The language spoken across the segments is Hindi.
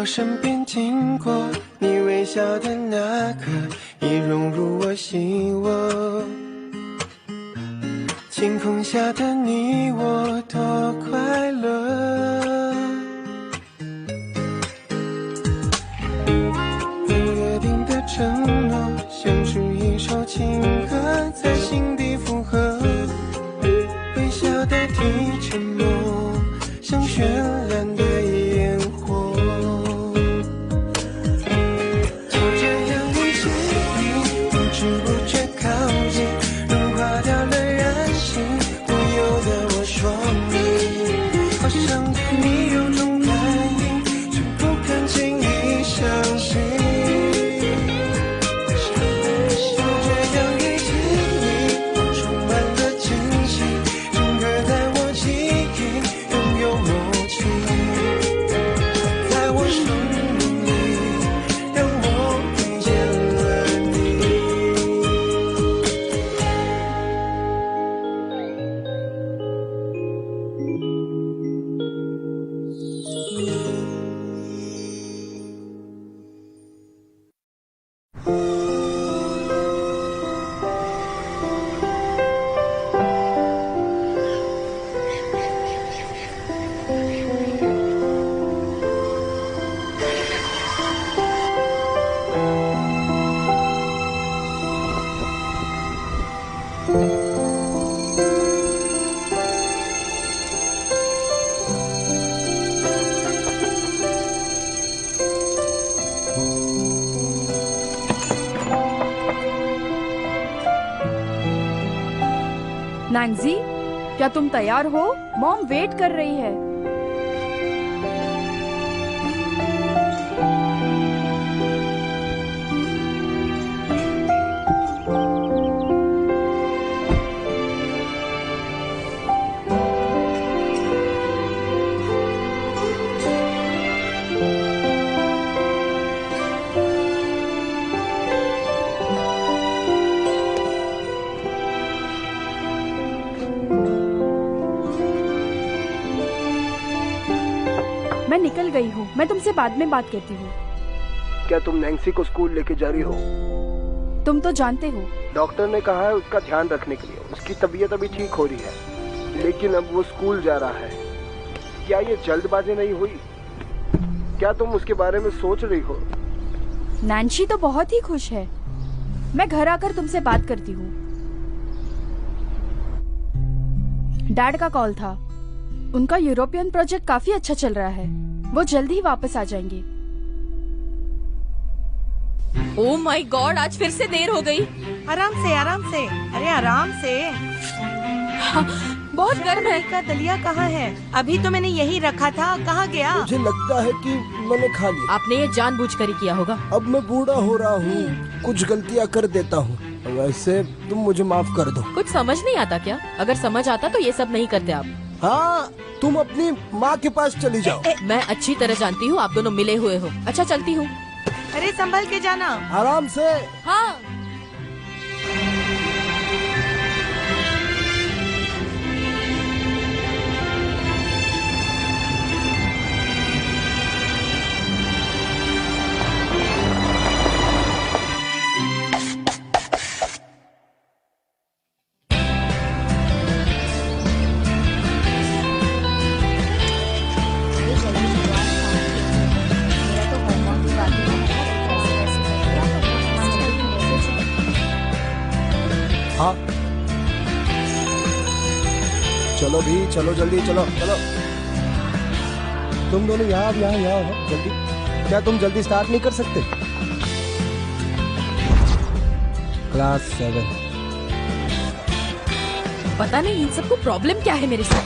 身边经过，你微笑的那刻已融入我心窝。晴空下的你我多快乐，约定的承诺，像是一首情歌，在心底附和。微笑代替沉默，像绚烂的烟火。就这样离着你，不知不觉靠近，融化掉了人性，不由得我说你，好像对你有种感应，却不敢轻易相信。नैन्सी, क्या तुम तैयार हो? मॉम वेट कर रही है। मैं निकल गई हूँ, मैं तुमसे बाद में बात करती हूँ। क्या तुम नैन्सी को स्कूल लेके जा रही हो? तुम तो जानते हो, डॉक्टर ने कहा है उसका ध्यान रखने के लिए। उसकी तबीयत अभी ठीक हो रही है, लेकिन अब वो स्कूल जा रहा है। क्या ये जल्दबाजी नहीं हुई? क्या तुम उसके बारे में सोच रही हो? नैन्सी तो बहुत ही खुश है। मैं घर आकर तुमसे बात करती हूँ। डैड का कॉल था। उनका यूरोपियन प्रोजेक्ट काफी अच्छा चल रहा है। वो जल्दी ही वापस आ जाएंगे। ओह माय गॉड, आज फिर से देर हो गई। आराम से, आराम से। अरे आराम से। हाँ, बहुत गर्म है। का दलिया कहाँ है? अभी तो मैंने यही रखा था, कहाँ गया? मुझे लगता है कि मैंने खा लिया। आपने ये जानबूझकर ही किया होगा। अब मैं बूढ़ा हो रहा हूँ, कुछ गलतियाँ कर देता हूँ। वैसे तुम मुझे माफ कर दो। कुछ समझ नहीं आता क्या? अगर समझ आता तो ये सब नहीं करते आप। हाँ, तुम अपनी माँ के पास चली जाओ। मैं अच्छी तरह जानती हूँ आप दोनों मिले हुए हो। अच्छा, चलती हूँ। अरे संभल के जाना। आराम से। हाँ। हाँ, चलो भी, चलो जल्दी, चलो चलो। तुम दोनों यहाँ हो जल्दी। क्या तुम जल्दी स्टार्ट नहीं कर सकते? क्लास 7। पता नहीं इन सबको प्रॉब्लम क्या है मेरे साथ।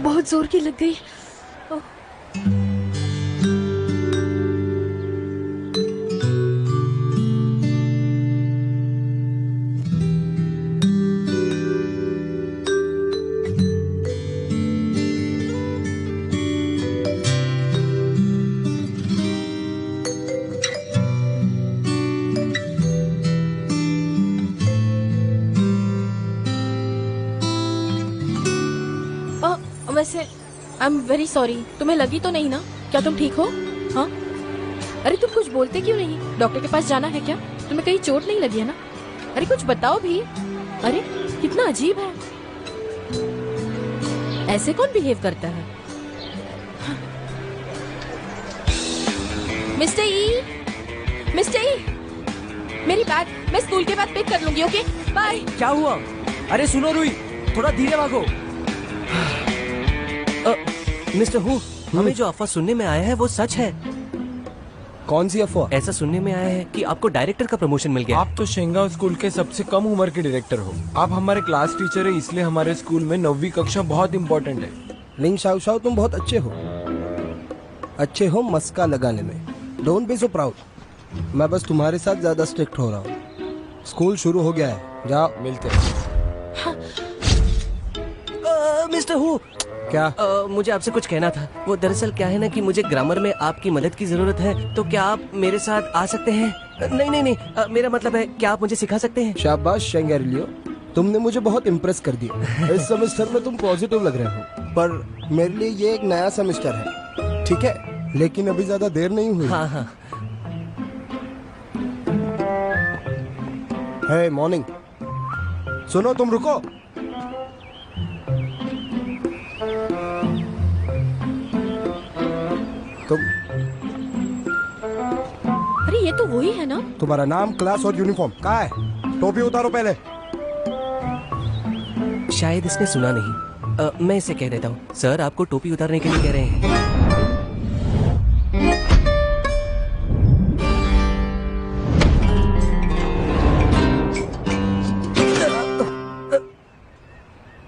बहुत जोर की लग गई। वैसे आई एम वेरी सॉरी। तुम्हें लगी तो नहीं ना? क्या तुम ठीक हो? हाँ? अरे तुम कुछ बोलते क्यों नहीं? डॉक्टर के पास जाना है क्या? तुम्हें कहीं चोट नहीं लगी है ना? अरे कुछ बताओ भी। अरे कितना अजीब है, ऐसे कौन बिहेव करता है? मिस्टर ई, मिस्टर ई, मेरी बैग मैं स्कूल के बाद पिक कर लूंगी। Okay bye. क्या हुआ? अरे सुनो रुई, थोड़ा धीरे भागो। मिस्टर हु, हमें जो अफवाह सुनने में आया है वो सच है? कौन सी अफवाह? ऐसा सुनने में आया है कि आपको डायरेक्टर का प्रमोशन मिल गया। आप तो शेंगाव स्कूल के सबसे कम उम्र के डायरेक्टर हो। आप हमारे क्लास टीचर है, इसलिए हमारे स्कूल में 9वीं कक्षा बहुत इम्पोर्टेंट है। लिंग शाओ शाओ, तुम बहुत अच्छे हो मस्का लगाने में। Don't be so proud. मैं बस तुम्हारे साथ ज्यादा स्ट्रिक्ट हो रहा हूँ। स्कूल शुरू हो गया है, जाओ। मिलते हैं। मिस्टर हु, क्या? मुझे आपसे कुछ कहना था। वो दरअसल क्या है ना कि मुझे ग्रामर में आपकी मदद की जरूरत है, तो क्या आप मेरे साथ आ सकते हैं? नहीं, मेरा मतलब है क्या आप मुझे सिखा सकते हैं? शाबाश शेंगेरिलियो, तुमने मुझे बहुत इम्प्रेस कर दिया। इस सेमेस्टर में तुम पॉजिटिव लग रहे हो, पर मेरे लिए ये एक नया सेमेस्टर है, ठीक है? लेकिन अभी ज्यादा देर नहीं हुई। हाँ। हे मॉर्निंग, सुनो, तुम रुको। तुम, अरे ये तो वही है ना? तुम्हारा नाम, क्लास और यूनिफॉर्म कहाँ है? टोपी उतारो पहले। शायद इसने सुना नहीं। मैं इसे कह देता हूँ। सर आपको टोपी उतारने के लिए कह रहे हैं।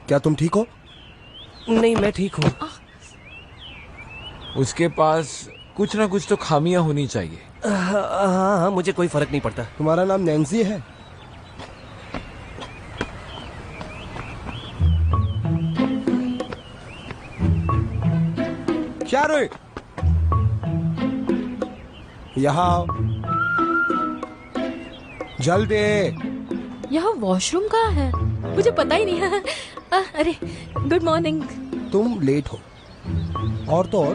क्या तुम ठीक हो? नहीं, मैं ठीक हूँ। उसके पास कुछ ना कुछ तो खामियां होनी चाहिए। हाँ, मुझे कोई फर्क नहीं पड़ता। तुम्हारा नाम नैन्सी है? क्या रे? यहाँ आओ, जल्दी। यहाँ वॉशरूम कहाँ है? मुझे पता ही नहीं है। अरे गुड मॉर्निंग। तुम लेट हो, और तो और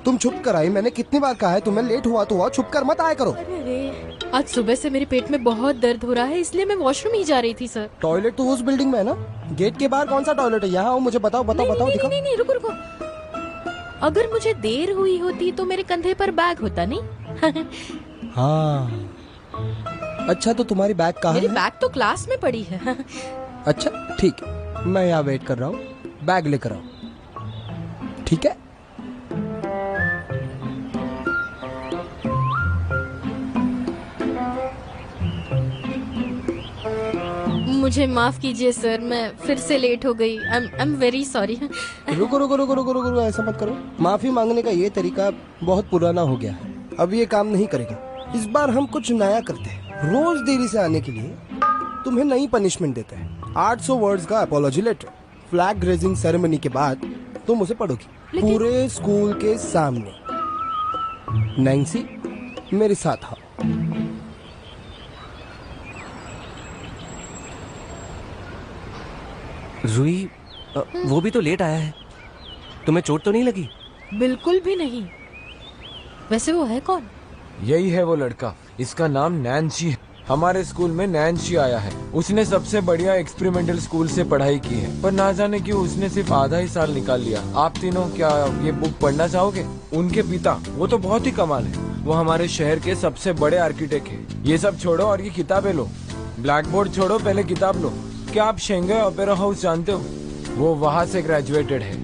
तुम छुप कर आई। मैंने कितनी बार कहा है तुम्हें, लेट हुआ तो हुआ, छुप कर मत आया करो। अरे आज सुबह से मेरे पेट में बहुत दर्द हो रहा है, इसलिए मैं वॉशरूम ही जा रही थी सर। टॉयलेट तो उस बिल्डिंग में है ना? गेट के बाहर कौन सा टॉयलेट है? यहाँ आओ, मुझे बताओ। नहीं, नहीं, रुको। अगर मुझे देर हुई होती तो मेरे कंधे पर बैग होता नहीं। हाँ, अच्छा तो तुम्हारी बैग कहाँ मेरी है? बैग तो क्लास में पड़ी है। अच्छा ठीक है, मैं यहाँ वेट कर रहा हूँ, बैग लेकर आओ, ठीक है? मुझे माफ कीजिए सर, मैं फिर से लेट हो गई। I am very sorry. रुको, ऐसा मत करो। माफी मांगने का ये तरीका बहुत पुराना हो गया है, अब ये काम नहीं करेगा। इस बार हम कुछ नया करते हैं। रोज देरी से आने के लिए तुम्हें नई पनिशमेंट देते हैं। 800 वर्ड्स का apology letter. Flag raising ceremony के बाद तुम उसे पढ़ोगी पूरे स्कूल के सामने। नैन्सी, मेरे साथ आओ। रुई, वो भी तो लेट आया है। तुम्हें चोट तो नहीं लगी? बिल्कुल भी नहीं। वैसे वो है कौन? यही है वो लड़का, इसका नाम नैन्सी है। हमारे स्कूल में नैन्सी आया है। उसने सबसे बढ़िया एक्सपेरिमेंटल स्कूल से पढ़ाई की है, पर ना जाने क्यों उसने सिर्फ आधा ही साल निकाल लिया। आप तीनों क्या ये बुक पढ़ना चाहोगे? उनके पिता, वो तो बहुत ही कमाल है। वो हमारे शहर के सबसे बड़े आर्किटेक्ट है। ये सब छोड़ो और ये किताबें लो। ब्लैक बोर्ड छोड़ो, पहले किताब लो। क्या आप शेंगाई ओपेरा हाउस जानते हो? वो वहाँ से ग्रेजुएटेड है।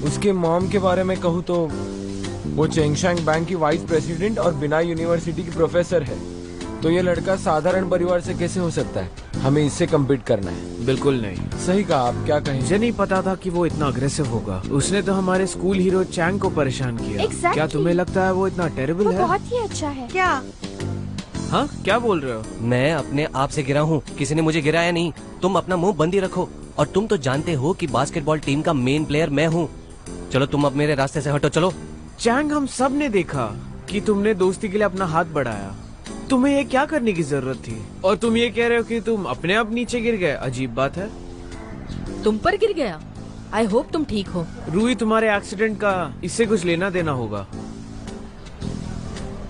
उसके मॉम के बारे में कहूँ तो वो चेंगशांग बैंक की वाइस प्रेसिडेंट और बिनाई यूनिवर्सिटी की प्रोफेसर है। तो ये लड़का साधारण परिवार से कैसे हो सकता है? हमें इससे कम्पीट करना है। बिल्कुल नहीं। सही कहा, आप क्या कहें? मुझे नहीं पता था कि वो इतना अग्रेसिव होगा। उसने तो हमारे स्कूल हीरो चैंग को परेशान किया। Exactly. क्या तुम्हें लगता है वो इतना टेरिबल है? बहुत ही अच्छा है। क्या? हाँ, क्या बोल रहे हो? मैं अपने आप से गिरा हूँ, किसी ने मुझे गिराया नहीं। तुम अपना मुंह बंद ही रखो। और तुम तो जानते हो कि बास्केटबॉल टीम का मेन प्लेयर मैं हूँ। चलो तुम अब मेरे रास्ते से हटो, चलो। चैंग, हम सब ने देखा कि तुमने दोस्ती के लिए अपना हाथ बढ़ाया। तुम्हें ये क्या करने की जरूरत थी? और तुम ये कह रहे हो कि तुम अपने आप नीचे गिर गए। अजीब बात है। तुम पर गिर गया? आई होप तुम ठीक हो। रूही, तुम्हारे एक्सीडेंट का इससे कुछ लेना देना होगा।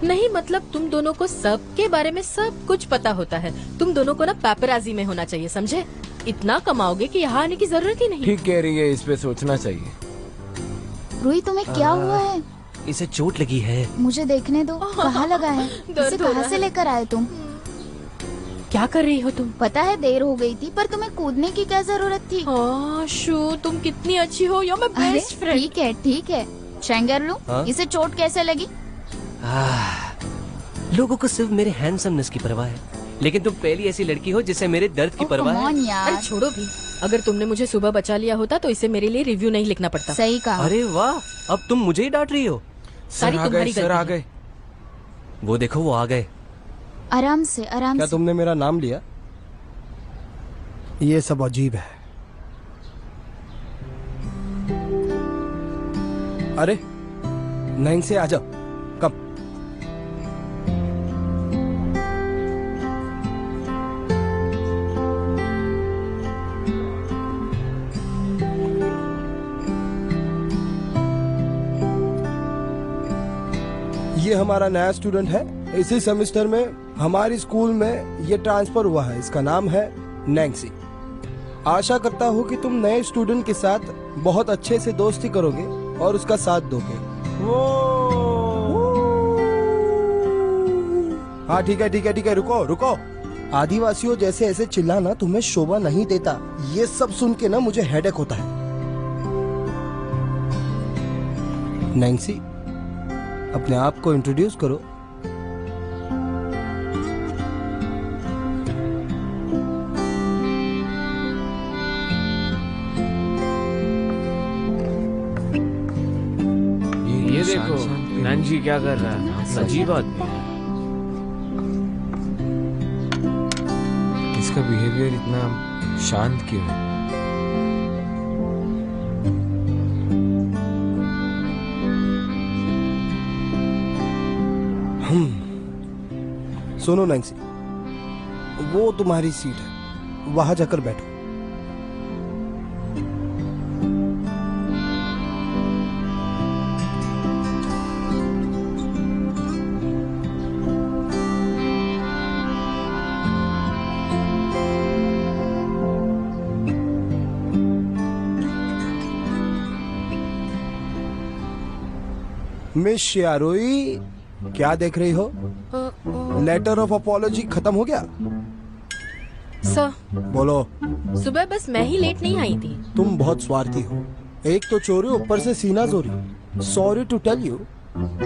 नहीं मतलब तुम दोनों को सबके बारे में सब कुछ पता होता है। तुम दोनों को ना पेपराजी में होना चाहिए, समझे? इतना कमाओगे कि यहाँ आने की जरूरत ही नहीं। ठीक कह रही है, इस पे सोचना चाहिए। रूही, तुम्हें क्या हुआ है? इसे चोट लगी है। मुझे देखने दो, कहाँ लगा है? दर्द इसे हो कहाँ रहा से है। लेकर आए तुम? क्या कर रही हो तुम? पता है देर हो गई थी, पर तुम्हें कूदने की क्या जरूरत थी? हाँ शू, तुम कितनी अच्छी हो, you're my अरे best friend। ठीक है ठीक है। शेंगरलू, हाँ? इसे चोट कैसे लगी? लोगों को सिर्फ मेरे हैंडसमनेस की परवाह है, लेकिन तुम पहली ऐसी लड़की हो जिसे मेरे दर्द की Oh, परवाह come है। on यार। अरे छोड़ो भी, अगर तुमने मुझे सुबह बचा लिया होता तो इसे मेरे लिए रिव्यू नहीं लिखना पड़ता। सही कहा। अरे वाह, अब तुम मुझे ही डांट रही हो। सारी सर आ गए, तुम्हारी सर आ गलती है। गए। वो देखो, वो आ गए। आराम से आराम क्या से। तुमने मेरा नाम लिया? ये सब अजीब है। अरे नैन्सी आ जाओ, कब? ये हमारा नया स्टूडेंट है। इसी सेमेस्टर में हमारी स्कूल में ये ट्रांसफर हुआ है। इसका नाम है नैन्सी। आशा करता हूँ कि तुम नए स्टूडेंट के साथ बहुत अच्छे से दोस्ती करोगे और उसका साथ दोगे। हाँ ठीक है ठीक है ठीक है, रुको रुको। आदिवासियों जैसे ऐसे चिल्लाना तुम्हें शोभा नहीं देता। ये सब सुन के ना मुझे हेडेक होता है। नैन्सी, अपने आप को इंट्रोड्यूस करो। ये देखो नैन्सी क्या कर रहा है, अजीब आदमी है। इसका बिहेवियर इतना शांत क्यों है? सुनो नैन्सी, वो तुम्हारी सीट है, वहां जाकर बैठो। मिस शियारोई, क्या देख रही हो? लेटर ऑफ अपॉलॉजी खत्म हो गया? सर, बोलो। सुबह बस मैं ही लेट नहीं आई थी। तुम बहुत स्वार्थी हो। एक तो चोरी, ऊपर से सीना जोरी। सॉरी टू टेल यू,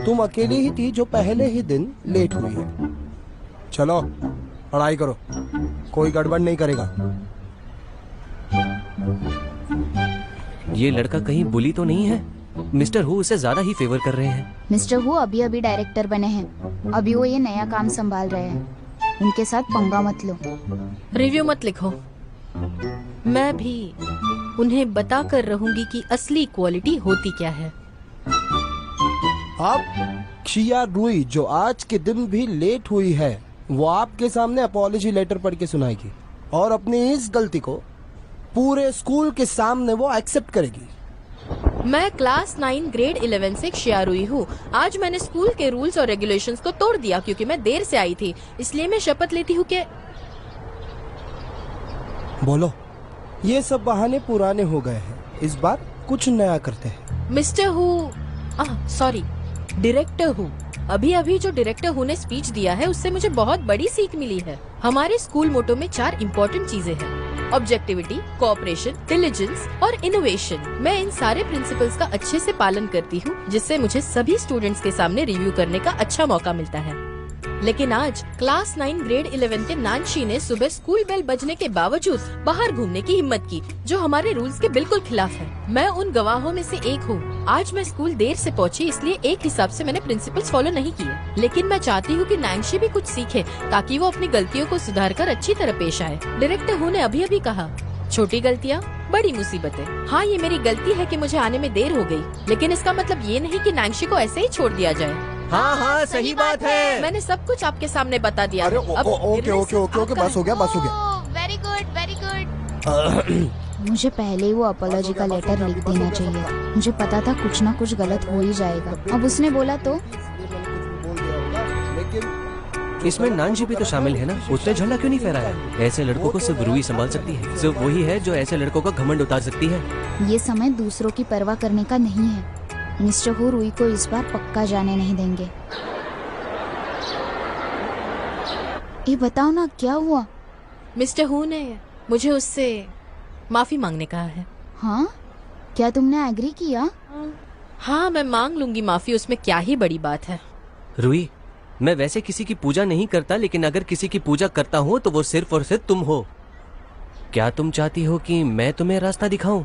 तुम अकेली ही थी जो पहले ही दिन लेट हुई है। चलो पढ़ाई करो, कोई गड़बड़ नहीं करेगा। ये लड़का कहीं बुली तो नहीं है? मिस्टर हु उसे ज्यादा ही फेवर कर रहे हैं। मिस्टर हु अभी अभी डायरेक्टर बने हैं, अभी वो ये नया काम संभाल रहे हैं। उनके साथ पंगा मत लो। रिव्यू मत लिखो, मैं भी उन्हें बता कर रहूंगी कि असली क्वालिटी होती क्या है। आप शियारोई जो आज के दिन भी लेट हुई है, वो आपके सामने अपॉलॉजी लेटर पढ़ के सुनाएगी और अपनी इस गलती को पूरे स्कूल के सामने वो एक्सेप्ट करेगी। मैं क्लास 9 ग्रेड 11 से शियारुई हूँ। आज मैंने स्कूल के रूल्स और रेगुलेशंस को तोड़ दिया क्योंकि मैं देर से आई थी। इसलिए मैं शपथ लेती हूँ कि बोलो। ये सब बहाने पुराने हो गए हैं, इस बार कुछ नया करते हैं। Mister who, sorry, director who. अभी अभी जो डायरेक्टर हु ने स्पीच दिया है उससे मुझे बहुत बड़ी सीख मिली है। हमारे स्कूल मोटो में 4 इम्पोर्टेंट चीजें हैं: ऑब्जेक्टिविटी, कोऑपरेशन, डिलिजेंस और इनोवेशन। मैं इन सारे प्रिंसिपल्स का अच्छे से पालन करती हूँ, जिससे मुझे सभी स्टूडेंट्स के सामने रिव्यू करने का अच्छा मौका मिलता है। लेकिन आज क्लास 9 ग्रेड 11 के नानशी ने सुबह स्कूल बेल बजने के बावजूद बाहर घूमने की हिम्मत की, जो हमारे रूल्स के बिल्कुल खिलाफ है। मैं उन गवाहों में से एक हूँ। आज मैं स्कूल देर से पहुँची, इसलिए एक हिसाब से मैंने प्रिंसिपल्स फॉलो नहीं किए। लेकिन मैं चाहती हूँ कि नानशी भी कुछ सीखे ताकि वो अपनी गलतियों को सुधार कर अच्छी तरह पेश आए। डायरेक्टर हु ने अभी अभी कहा, छोटी गलतियाँ बड़ी मुसीबतें। हाँ, ये मेरी गलती है कि मुझे आने में देर हो गई, लेकिन इसका मतलब ये नहीं कि नानशी को ऐसे ही छोड़ दिया जाए। हाँ हाँ, सही बात है। मैंने सब कुछ आपके सामने बता दिया। अरे अब ओके ओके ओके ओके, बस हो गया बस हो गया। Very good very good. मुझे पहले ही वो अपॉलॉजी का लेटर लिख देना चाहिए। मुझे पता था कुछ ना कुछ गलत हो ही जाएगा। अब उसने बोला तो इसमें नानजी भी तो शामिल है ना, उसने झंडा क्यों नहीं फहराया? ऐसे लड़कों को सिर्फ रूही संभाल सकती है, सिर्फ वही है जो ऐसे लड़कों का घमंड उतार सकती है। ये समय दूसरों की परवाह करने का नहीं है। मिस्टर हू रूही को इस बार पक्का जाने नहीं देंगे। ये बताओ ना क्या हुआ? मिस्टर हू ने मुझे उससे माफी मांगने कहा है। हाँ, क्या तुमने एग्री किया? हाँ, मैं मांग लूंगी माफी, उसमें क्या ही बड़ी बात है। रूही, मैं वैसे किसी की पूजा नहीं करता, लेकिन अगर किसी की पूजा करता हूँ तो वो सिर्फ और सिर्फ तुम हो। क्या तुम चाहती हो कि मैं तुम्हें रास्ता दिखाऊं?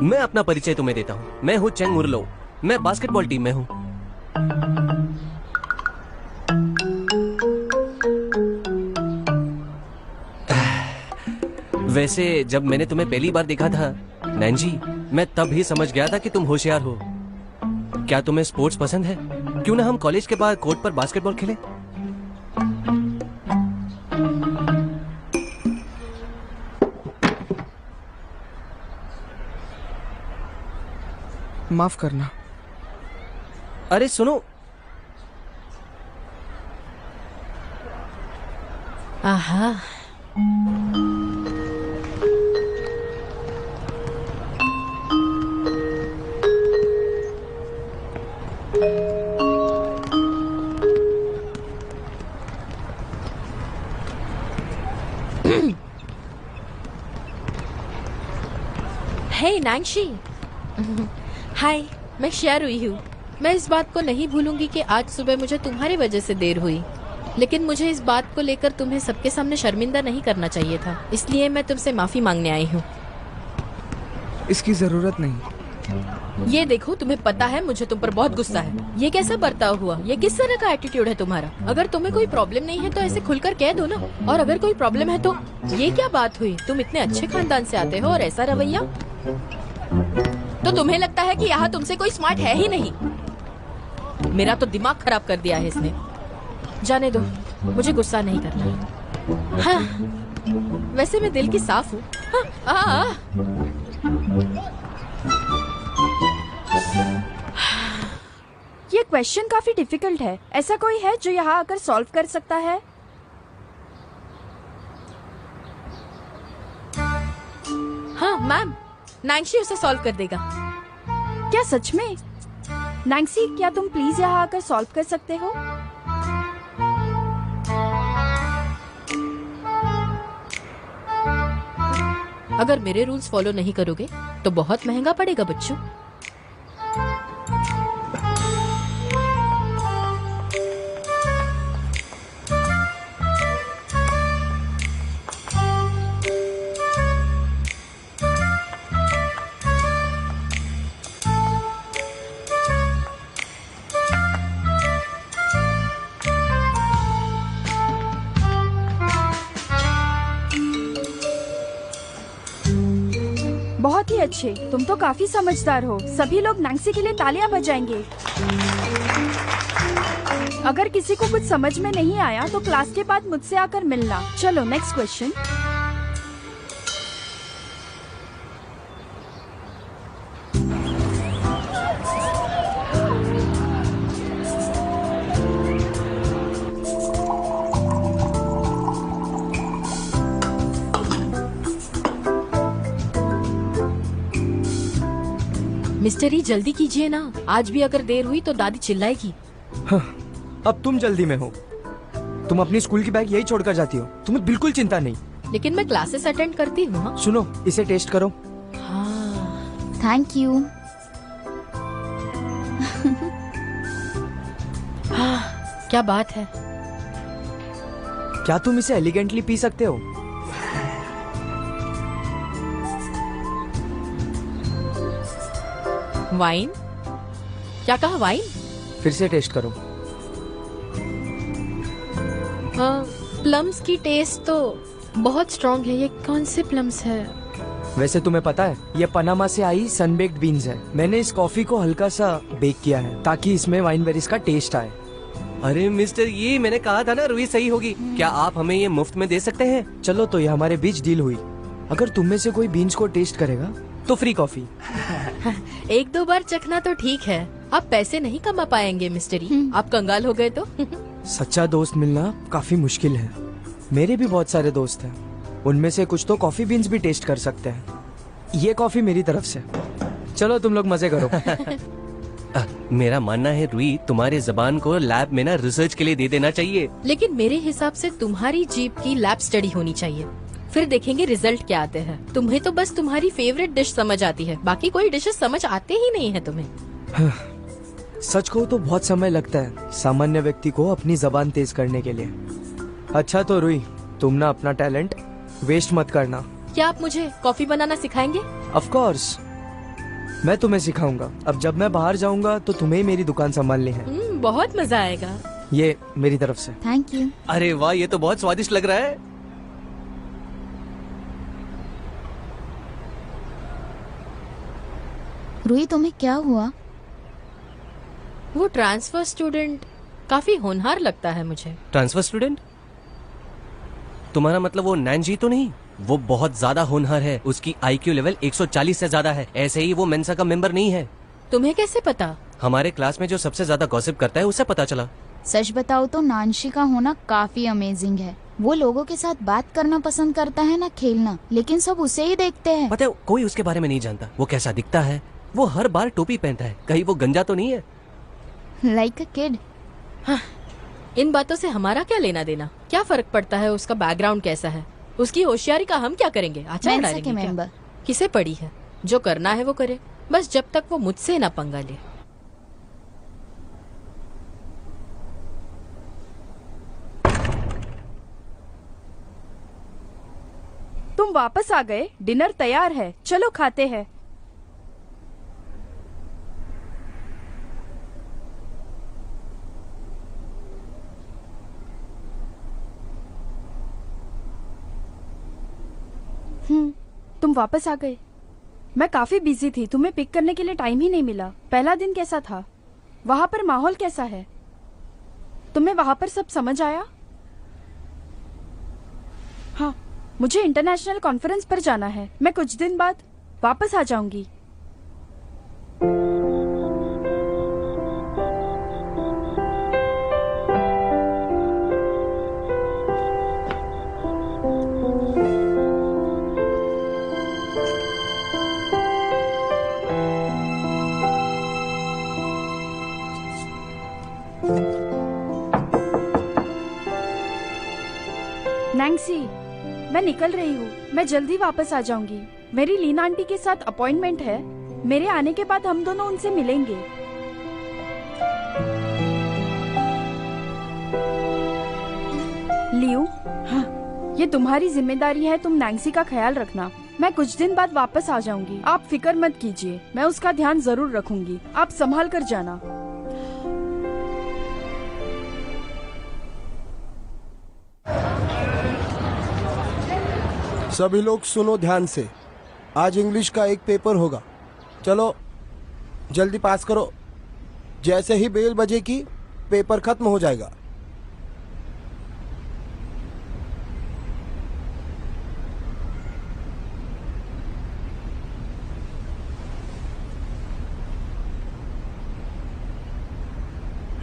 मैं अपना परिचय तुम्हें देता हूँ। मैं हूँ चेंग मुरलो। मैं बास्केटबॉल टीम में हूँ। वैसे जब मैंने तुम्हें पहली बार देखा था नैनजी, मैं तब ही समझ गया था कि तुम होशियार हो। क्या तुम्हें स्पोर्ट्स पसंद है? क्यों ना हम कॉलेज के बाद कोर्ट पर बास्केटबॉल खेलें? माफ करना। अरे सुनो, आहा, हे नांशी। हाय, मैं शेयर हुई हूँ। मैं इस बात को नहीं भूलूंगी कि आज सुबह मुझे तुम्हारी वजह से देर हुई, लेकिन मुझे इस बात को लेकर तुम्हें सबके सामने शर्मिंदा नहीं करना चाहिए था, इसलिए मैं तुमसे माफी मांगने आई हूँ। इसकी जरूरत नहीं। ये देखो, तुम्हें पता है मुझे तुम पर बहुत गुस्सा है। ये कैसा बर्ताव हुआ? ये किस तरह का एटीट्यूड है तुम्हारा? अगर तुम्हें कोई प्रॉब्लम नहीं है तो ऐसे खुलकर कह दो ना, और अगर कोई प्रॉब्लम है तो ये क्या बात हुई? तुम इतने अच्छे खानदान से आते हो और ऐसा रवैया? तो तुम्हें लगता है कि यहाँ तुमसे कोई स्मार्ट है ही नहीं। मेरा तो दिमाग खराब कर दिया है इसने। जाने दो, मुझे गुस्सा नहीं करना। हाँ, वैसे मैं दिल की साफ हूँ। हाँ, ये क्वेश्चन काफी डिफिकल्ट है। ऐसा कोई है जो यहाँ आकर सॉल्व कर सकता है? हाँ मैम, नैंसी उसे सॉल्व कर देगा। क्या सच में? नैंसी, क्या तुम प्लीज यहाँ आकर सॉल्व कर सकते हो? अगर मेरे रूल्स फॉलो नहीं करोगे तो बहुत महंगा पड़ेगा बच्चों। बहुत ही अच्छे, तुम तो काफी समझदार हो। सभी लोग नैंसी के लिए तालियां बजाएंगे। अगर किसी को कुछ समझ में नहीं आया तो क्लास के बाद मुझसे आकर मिलना। चलो नेक्स्ट क्वेश्चन। मिस्टर ई, जल्दी कीजिए ना। आज भी अगर देर हुई तो दादी चिल्लाएगी। हाँ, अब तुम जल्दी में हो। तुम अपनी स्कूल की बैग यही छोड़कर जाती हो, तुम्हें बिल्कुल चिंता नहीं। लेकिन मैं क्लासेस अटेंड करती हूँ। हाँ? सुनो, इसे टेस्ट करो। हाँ। Thank you. हाँ, क्या बात है। क्या तुम इसे एलिगेंटली पी सकते हो? वाइन? क्या कहा, वाइन? फिर से टेस्ट करो। हाँ, प्लम्स की टेस्ट तो बहुत स्ट्रॉन्ग है। ये कौन से प्लम्स है? वैसे तुम्हें पता है ये पनामा से आई सनबेक्ड बीन्स है। मैंने इस कॉफी को हल्का सा बेक किया है ताकि इसमें वाइन बेरीज का टेस्ट आए। अरे मिस्टर, ये मैंने कहा था ना रुई सही होगी। क्या आप हमें ये मुफ्त में दे सकते हैं? चलो तो ये हमारे बीच डील हुई। अगर तुम में से कोई बीन्स को टेस्ट करेगा तो फ्री कॉफी। एक दो बार चखना तो ठीक है, आप पैसे नहीं कमा पाएंगे मिस्टर ई। आप कंगाल हो गए तो। सच्चा दोस्त मिलना काफी मुश्किल है। मेरे भी बहुत सारे दोस्त हैं, उनमें से कुछ तो कॉफी बीन्स भी टेस्ट कर सकते हैं। ये कॉफी मेरी तरफ से। चलो तुम लोग मजे करो। मेरा मानना है रुई, तुम्हारे जबान को लैब में ना रिसर्च के लिए दे देना चाहिए। लेकिन मेरे हिसाब से तुम्हारी जीप की लैब स्टडी होनी चाहिए, फिर देखेंगे रिजल्ट क्या आते हैं। तुम्हें तो बस तुम्हारी फेवरेट डिश समझ आती है, बाकी कोई डिशेस समझ आते ही नहीं है तुम्हें। सच को तो बहुत समय लगता है सामान्य व्यक्ति को अपनी जबान तेज करने के लिए। अच्छा तो रुई, तुम ना अपना टैलेंट वेस्ट मत करना। क्या आप मुझे कॉफी बनाना सिखाएंगे? ऑफ कोर्स, मैं तुम्हें सिखाऊंगा। अब जब मैं बाहर जाऊंगा तो तुम्हें ही मेरी दुकान संभालनी है। बहुत मजा आएगा। ये मेरी तरफ से। Thank you. अरे वाह, ये तो बहुत स्वादिष्ट लग रहा है। रुई, तुम्हें क्या हुआ? वो ट्रांसफर स्टूडेंट काफी होनहार लगता है मुझे। Transfer student? तुम्हारा मतलब वो नैनजी तो नहीं? वो बहुत ज्यादा होनहार है, उसकी IQ लेवल 140 से ज्यादा है। ऐसे ही वो मेंसा का मेंबर नहीं है। तुम्हें कैसे पता? हमारे क्लास में जो सबसे ज्यादा गॉसिप करता है उसे पता चला। सच बताओ तो नानशी का होना काफी अमेजिंग है। वो लोगों के साथ बात करना पसंद करता है ना खेलना, लेकिन सब उसे ही देखते हैं। पता है, कोई उसके बारे में नहीं जानता वो कैसा दिखता है। वो हर बार टोपी पहनता है, कहीं वो गंजा तो नहीं है? Like a kid. इन बातों से हमारा क्या लेना देना? क्या फर्क पड़ता है उसका बैकग्राउंड कैसा है? उसकी होशियारी का हम क्या करेंगे? अच्छा मेंसा मेंबर किसे पड़ी है? जो करना है वो करे, बस जब तक वो मुझसे ना पंगा ले। तुम वापस आ गए, डिनर तैयार है, चलो खाते हैं। तुम वापस आ गए। मैं काफी बिजी थी, तुम्हें पिक करने के लिए टाइम ही नहीं मिला। पहला दिन कैसा था? वहां पर माहौल कैसा है? तुम्हें वहां पर सब समझ आया? हाँ, मुझे इंटरनेशनल कॉन्फ्रेंस पर जाना है। मैं कुछ दिन बाद वापस आ जाऊंगी। नैंसी, मैं निकल रही हूँ। मैं जल्दी वापस आ जाऊंगी। मेरी लीना आंटी के साथ अपॉइंटमेंट है। मेरे आने के बाद हम दोनों उनसे मिलेंगे। लियू, हाँ, ये तुम्हारी जिम्मेदारी है। तुम नैंसी का ख्याल रखना। मैं कुछ दिन बाद वापस आ जाऊंगी। आप फिक्र मत कीजिए, मैं उसका ध्यान जरूर रखूंगी। आप संभाल कर जाना। सभी लोग सुनो ध्यान से। आज इंग्लिश का एक पेपर होगा। चलो जल्दी पास करो। जैसे ही बेल बजेगी पेपर खत्म हो जाएगा।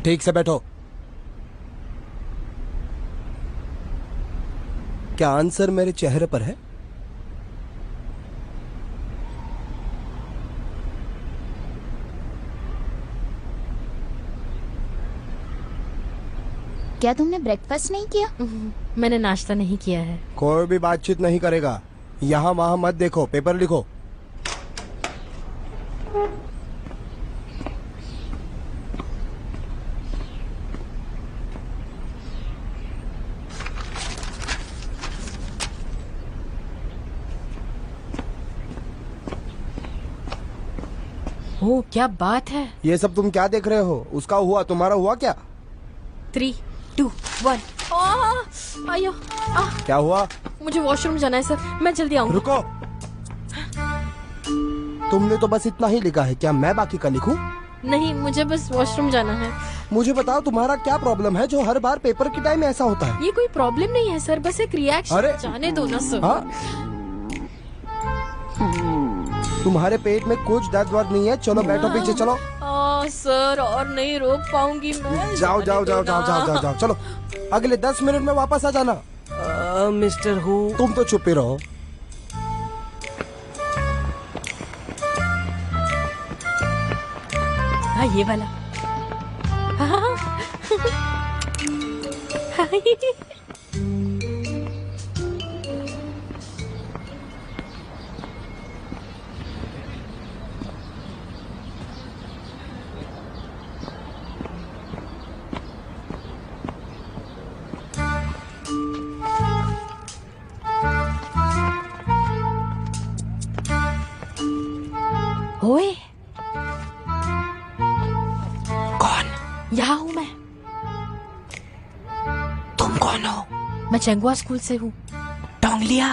ठीक से बैठो। क्या आंसर मेरे चेहरे पर है? क्या तुमने ब्रेकफास्ट नहीं किया? मैंने नाश्ता नहीं किया है। कोई भी बातचीत नहीं करेगा। यहाँ वहाँ मत देखो, पेपर लिखो। ओह, क्या बात है। ये सब तुम क्या देख रहे हो? उसका हुआ, तुम्हारा हुआ क्या? 3, 2, 1। आयो, क्या हुआ? मुझे वॉशरूम जाना है सर, मैं जल्दी आऊंगा। रुको। तुमने तो बस इतना ही लिखा है, क्या मैं बाकी का लिखूं? नहीं, मुझे बस वॉशरूम जाना है। मुझे बताओ तुम्हारा क्या प्रॉब्लम है जो हर बार पेपर के टाइम ऐसा होता है? ये कोई प्रॉब्लम नहीं है सर, बस एक रिएक्शन। अरे जाने दो ना सर। हाँ? तुम्हारे पेट में कुछ दर्द वर्द नहीं है? चलो बैठो पीछे चलो। सर और नहीं रोक पाऊंगी मैं। जाओ जाओ जाओ जाओ जाओ जाओ जाओ चलो, अगले 10 मिनट में वापस आ जाना। मिस्टर हु, तुम तो चुप ही रहो। हाँ ये वाला। हाँ। ओए, कौन? यहाँ हूँ मैं। तुम कौन हो? मैं चेंगुआ स्कूल से हूँ। टोंगलिया।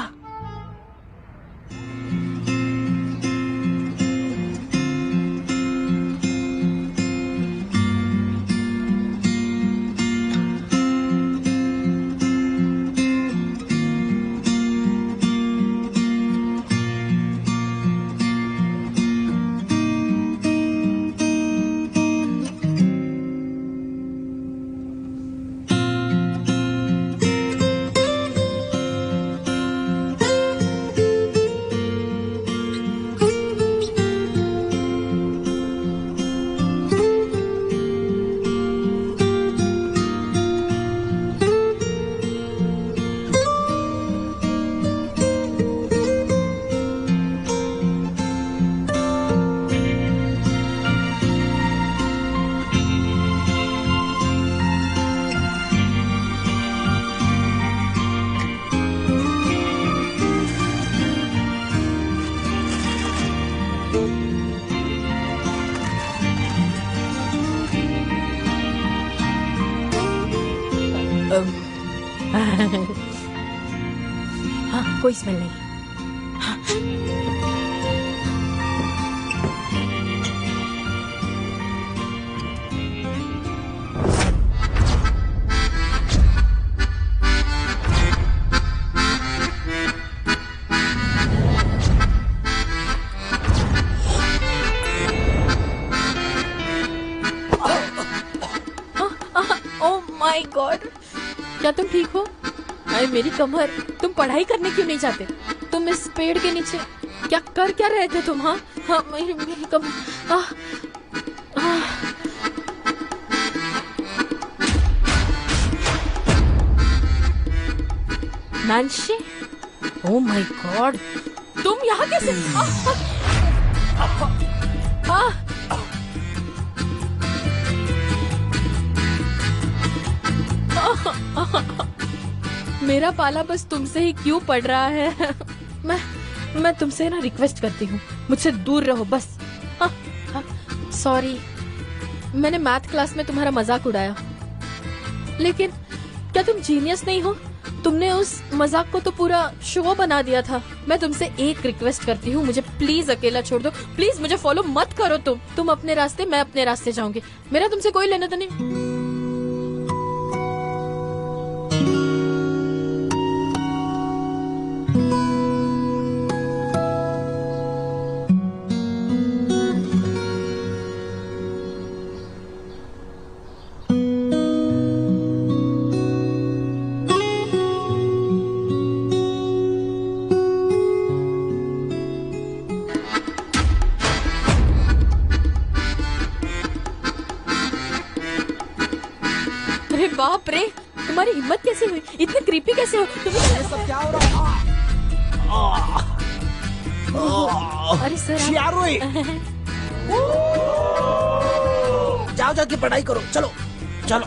हाँ, कोई स्मेल नहीं। हाँ। ओह माय गॉड, क्या तुम ठीक हो? अरे मेरी कमर, तुम पढ़ाई करने क्यों नहीं जाते? तुम इस पेड़ के नीचे क्या कर क्या रहे थे तुम? हाँ हाँ, मेरी कमर। नैंसी, ओह माय गॉड, तुम यहाँ कैसे? मेरा पाला बस तुमसे ही क्यों पड़ रहा है? मैं तुमसे ना रिक्वेस्ट करती हूँ, मुझसे दूर रहो बस। सॉरी, मैंने मैथ क्लास में तुम्हारा मजाक उड़ाया, लेकिन क्या तुम जीनियस नहीं हो? तुमने उस मजाक को तो पूरा शो बना दिया था। मैं तुमसे एक रिक्वेस्ट करती हूँ, मुझे प्लीज अकेला छोड़ दो। प्लीज मुझे फॉलो मत करो। तुम अपने रास्ते, मैं अपने रास्ते जाऊंगी। मेरा तुमसे कोई लेना तो नहीं। बाप रे, तुम्हारी हिम्मत कैसे हुई? इतने क्रीपी कैसे हो? तुम्हें सब क्या हो रहा है? अरे सर, जाओ जाके पढ़ाई करो, चलो चलो।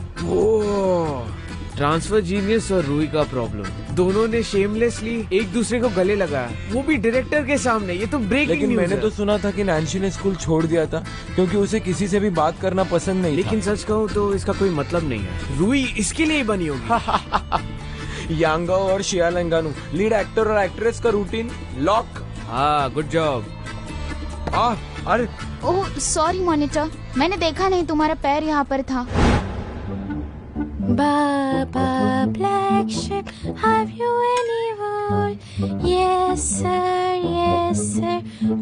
ट्रांसफर जीनियस और रूही का प्रॉब्लम, दोनों ने शेमलेसली एक दूसरे को गले लगाया, वो भी डायरेक्टर के सामने। ये तो ब्रेकिंग लेकिन न्यूज़ मैंने है। तो सुना था कि नैंसी ने स्कूल छोड़ दिया था क्योंकि उसे किसी से भी बात करना पसंद नहीं लेकिन सच कहूँ तो इसका कोई मतलब नहीं है। रूही इसके लिए ही बनी होगी। यांगाओ और शियालंगानू, लीड एक्टर और एक्ट्रेस का रूटीन लॉक। हाँ, गुड जॉब। अरे ओह सॉरी मॉनिटर, मैंने देखा नहीं तुम्हारा पैर यहाँ पर था। Baba black sheep, have you any wool? Yes sir,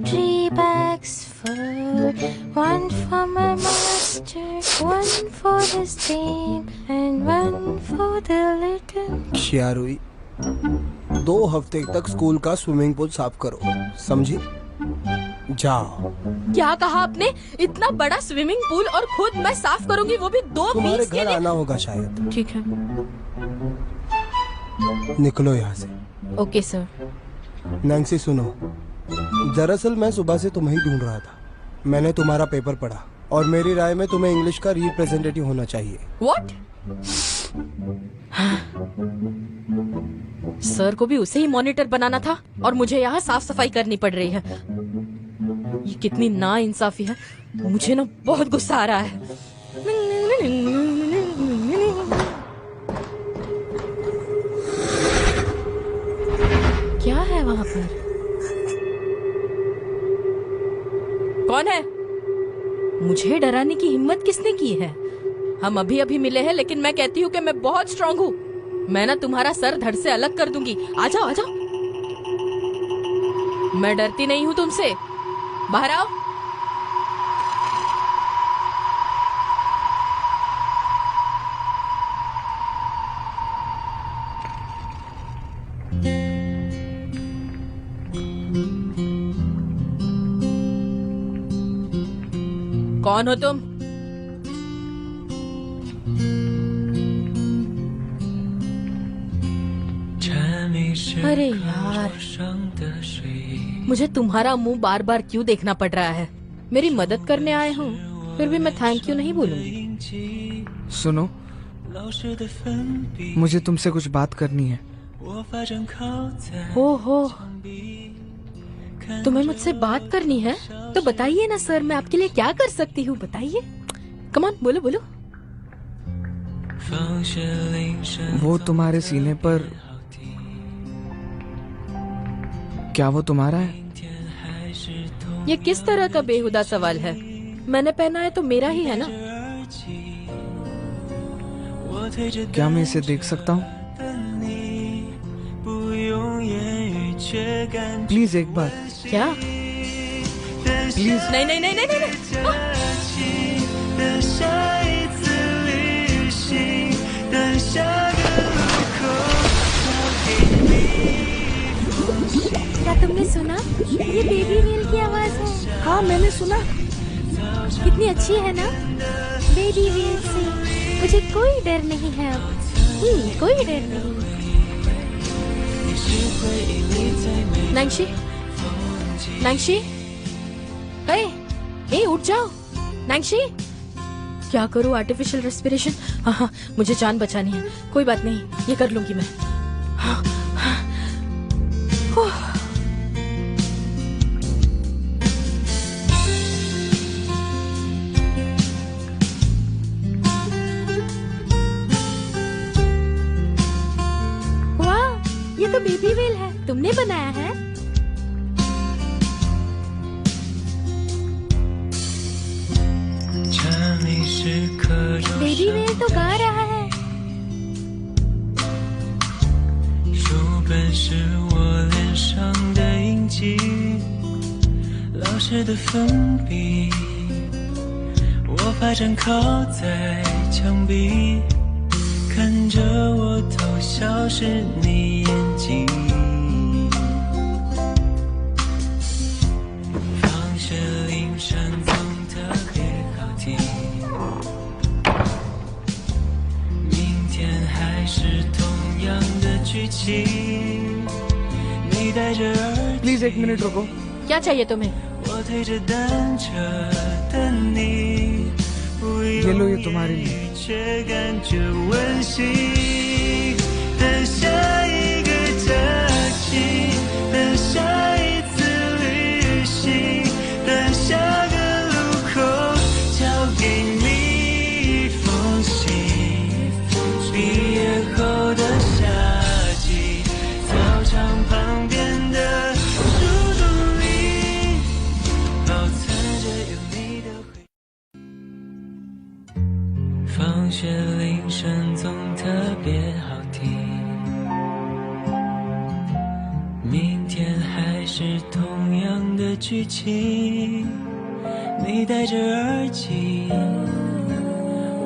3 bags full. One for my master, one for his team, and one for the little. क्या रुई, 2 हफ्ते तक स्कूल का स्विमिंग पूल साफ करो, समझी? जाओ। क्या कहा आपने? इतना बड़ा स्विमिंग पूल और खुद मैं साफ करूंगी, वो भी 2 तुम्हारे वीक्स के घर लिए? आना होगा शायद। ठीक है। निकलो यहाँ से। Okay sir. नैन्सी सुनो, दरअसल मैं सुबह से तुम्हें ही ढूंढ रहा था। मैंने तुम्हारा पेपर पढ़ा और मेरी राय में तुम्हें इंग्लिश का रिप्रेजेंटेटिव होना चाहिए। व्हाट? सर को भी उसे ही मॉनिटर बनाना था और मुझे यहाँ साफ सफाई करनी पड़ रही है। ये कितनी नाइंसाफी है, मुझे ना बहुत गुस्सा आ रहा है। क्या है वहाँ पर? कौन है? मुझे डराने की हिम्मत किसने की है? हम अभी अभी मिले हैं, लेकिन मैं कहती हूँ कि मैं बहुत स्ट्रांग हूँ। मैं ना तुम्हारा सर धड़ से अलग कर दूंगी। आ जाओ, आ जाओ। मैं डरती नहीं हूँ तुमसे। बाहर आओ। कौन हो तुम? अरे यार, मुझे तुम्हारा मुंह बार बार क्यों देखना पड़ रहा है? मेरी मदद करने आए हो, फिर भी मैं थैंक यू नहीं बोलूंगी। सुनो, मुझे तुमसे कुछ बात करनी है। ओहो, तुम्हें मुझसे बात करनी है? तो बताइए ना सर, मैं आपके लिए क्या कर सकती हूँ, बताइए। कम ऑन, बोलो बोलो। वो तुम्हारे सीने पर, क्या वो तुम्हारा है? ये किस तरह का बेहुदा सवाल है? मैंने पहना है तो मेरा ही है ना। क्या मैं इसे देख सकता हूँ? प्लीज एक बार। क्या? प्लीज। नहीं नहीं नहीं नहीं नहीं। क्या तुमने सुना? ये बेबी व्हेल की आवाज है। हाँ मैंने सुना। कितनी अच्छी है ना? बेबी व्हेल से मुझे कोई डर नहीं है अब। कोई डर नहीं। नैन्सी, नैन्सी, ए उठ जाओ। नैन्सी, क्या करूँ? Artificial respiration? हाँ हाँ, मुझे जान बचानी है। कोई बात नहीं, ये कर लूंगी मैं। हाँ, हाँ, ये तो बेबी व्हेल है, तुमने बनाया है? बेबी व्हेल तो गा रहा है।看着我偷笑是你眼睛，放学铃声总特别好听，明天还是同样的剧情，你戴着耳प्लीज 1 मिनट रुको। क्या चाहिए तुम्हें? 我推着单车的你，不ये लो, ये तुम्हारे लिए।却感觉温馨。等下一个假期，等下一次旅行，等下个路口交给你一封信。毕业后的夏季，操场旁边的树洞里，老放学铃声总特别好听，明天还是同样的剧情，你戴着耳机，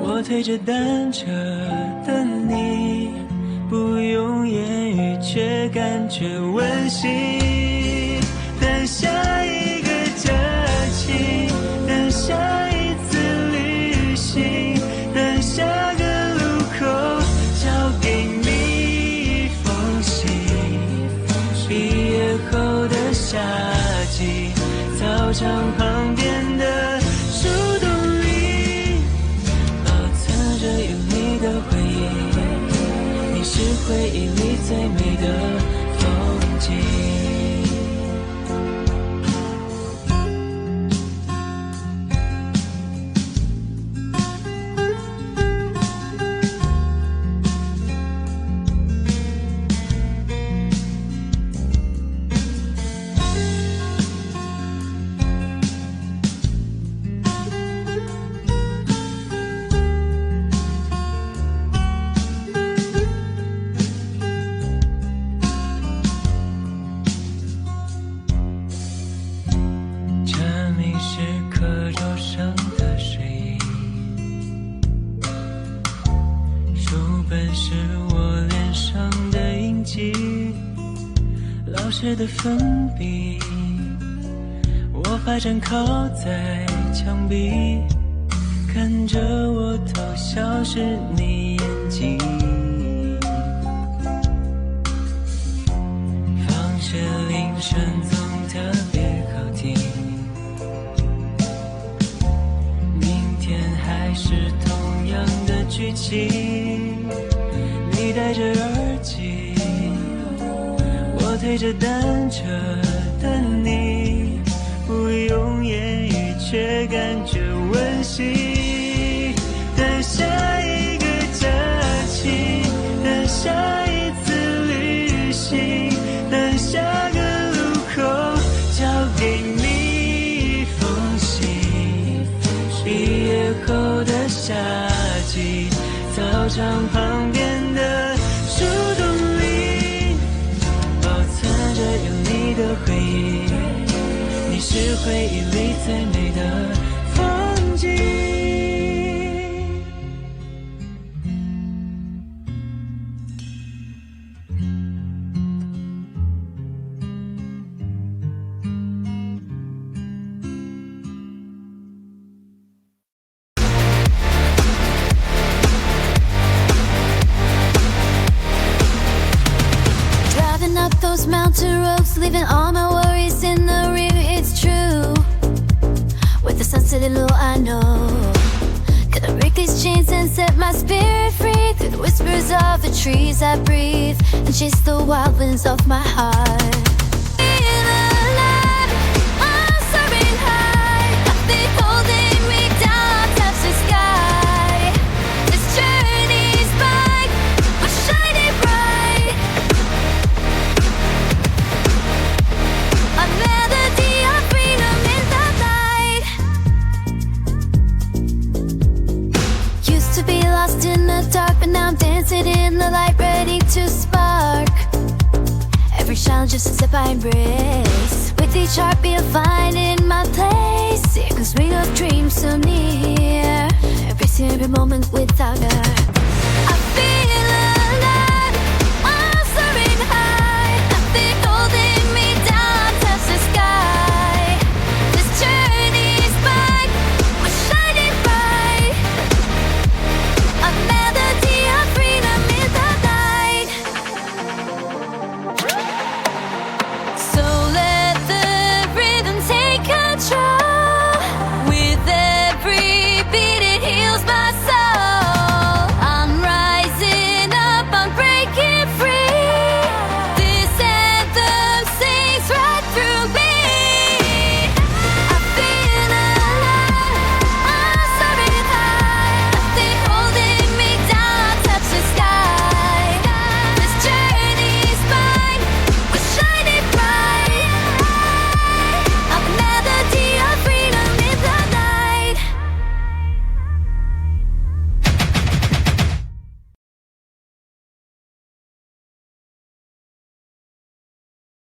我推着单车等你，不用言语却感觉温馨。等下一个假期，等下一次旅行，等下个路口交给你一封信。毕业后的夏季，操场旁边的树洞里，保存着有你的回忆，你是回忆里最美的风景。的粉笔，我发展靠在墙壁，看着我偷笑是你眼睛。放学铃声总特别好听，明天还是同样的剧情，你戴着耳机，我推着单车等你，不用言语却感觉温馨。等下一个假期，等下一次旅行，等下个路口交给你一封信。毕业后的夏季，操场旁边的树洞里，有你的回忆，你是回忆里最美的风景。Those mountain roads, leaving all my worries in the rear, it's true. With the sun setting low, I know. Gonna break these chains and set my spirit free. Through the whispers of the trees I breathe, and chase the wild winds of my heart. Feel alive, I'm soaring high. Nothing holding me down, touch the sky. This journey's mine, we're shining bright. A melody of freedom in the night. Used to be lost in the dark, but now I'm dancing in the light, ready to spark. Every challenge is a step I embrace. With each heartbeat I'm finding my place. Here comes ring of dreams so near, embracing every moment without her. I feel